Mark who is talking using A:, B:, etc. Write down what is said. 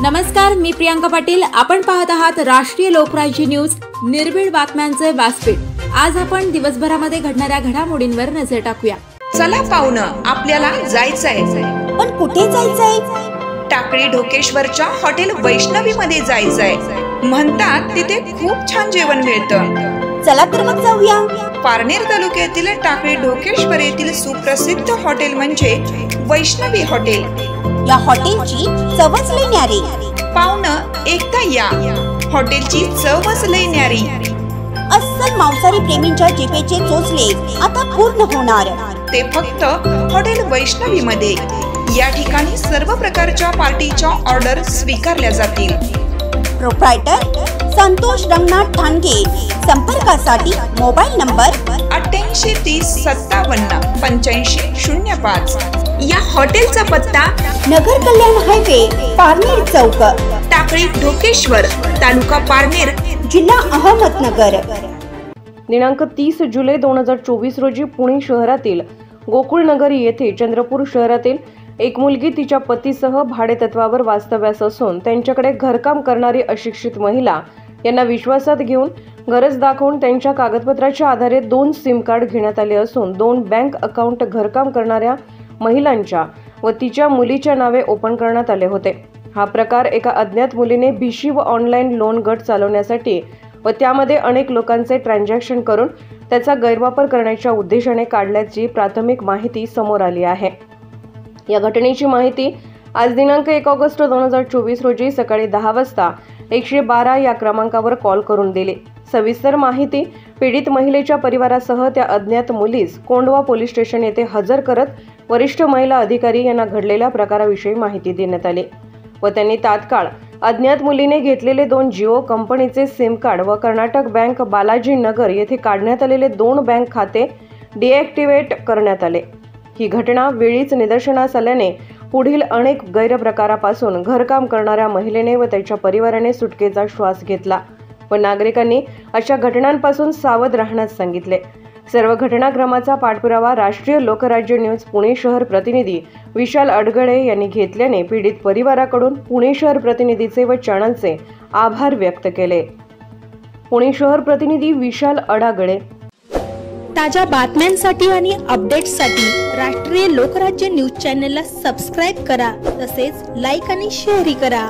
A: नमस्कार, मी प्रियांका पाटील। आपण पाहत आहात राष्ट्रीय लोकराज्य न्यूज, निर्भीड बातम्यांचे व्यासपीठ। आज आपण दिवसभरामध्ये घडणाऱ्या घडामोडींवर नजर टाकूया।
B: चला पाहुणं, आपल्याला जायचंय।
C: पण कुठे जायचंय?
B: टाकळी ढोकेश्वरच्या हॉटेल वैष्णवी मध्ये जायचंय। म्हणतात तिथे खूप छान जेवण मिळतं।
C: चला तर मग जाऊया।
B: पारनेर तालुक्यातील टाकळी ढोकेश्वर येथील सुप्रसिद्ध हॉटेल म्हणजे वैष्णवी हॉटेल।
C: या हॉटेलची चवच लई न्यारी।
B: पाहुणं, एकदा या, हॉटेलची चवच लई न्यारी।
C: अस्सल मांसाहारी प्रेमींच्या जिभेचे चोचले आता पूर्ण होणार,
B: ते फक्त हॉटेल वैष्णवी मध्ये। या ठिकाणी सर्व प्रकारच्या पार्टीच्या ऑर्डर स्वीकारल्या जातील।
C: प्रोप्रायटर संतोष रंगनाथ ठाणगे। संपर्कासाठी मोबाईल नंबर
B: 8830578505। या हॉटेलचा पत्ता
C: नगर कल्याण हायवे, पारनेर चौक,
B: टाकळी ढोकेश्वर, तालुका पारनेर,
C: जिल्हा अहमदनगर।
D: दिनांक 30 जुलै 2024 रोजी पुणे शहरातील गोकुळनगर येथे चंद्रपूर शहरातील एक मुलगी तिच्या पतीसह भाडेतत्वावर वास्तव्यास असून त्यांच्याकडे घरकाम करणारी अशिक्षित महिला यांना विश्वासात घेऊन गरज दाखवून त्यांच्या कागदपत्राच्या आधारे 2 सिम कार्ड घेण्यात आले असून 2 बँक अकाउंट घरकाम करणाऱ्या महिलांच्या व तिच्या मुलीच्या नावे ओपन करण्यात आले होते। हा प्रकार एका अज्ञात मुलीने भिशी व ऑनलाईन लोन गट चालवण्यासाठी व त्यामध्ये अनेक लोकांचे ट्रान्झॅक्शन करून त्याचा गैरवापर करण्याच्या उद्देशाने काढल्याची प्राथमिक माहिती समोर आली आहे। या घटनेची माहिती आज दिनांक 1 ऑगस्ट 2024 रोजी सकाळी 10 वाजता 112 या क्रमांकावर कॉल करून दिली। सविस्तर माहिती पीडित महिलेच्या परिवारासह त्या अज्ञात मुलीस कोंढवा पोलीस स्टेशन येथे हजर करत वरिष्ठ महिला अधिकारी यांना घडलेल्या प्रकाराविषयी माहिती देण्यात आली व त्यांनी तात्काळ अज्ञात मुलीने घेतलेले 2 जिओ कंपनीचे सिम कार्ड व कर्नाटक बँक बालाजी नगर येथे काढण्यात आलेले 2 बँक खाते डिॲक्टिव्हेट करण्यात आले। ही घटना वेळीच निदर्शनास आल्याने पुढील अनेक गैरप्रकारापासून घरकाम करणाऱ्या महिलेने व त्याच्या परिवाराने सुटकेचा श्वास घेतला व नागरिकांनी अशा घटनांपासून सावध राहण्यास सांगितले। सर्व घटनाक्रमाचा पाठपुरावा राष्ट्रीय लोकराज्य न्यूज पुणे शहर प्रतिनिधी विशाल अडगळे यांनी घेतल्याने पीडित परिवाराकडून पुणे शहर प्रतिनिधीचे व चॅनलचे आभार व्यक्त केले। पुणे शहर प्रतिनिधी विशाल अडागळे।
E: ताज्या बातम्यांसाठी आणि अपडेट्ससाठी राष्ट्रीय लोकराज्य न्यूज चॅनलला सबस्क्राइब करा, तसेच लाईक आणि शेअर करा।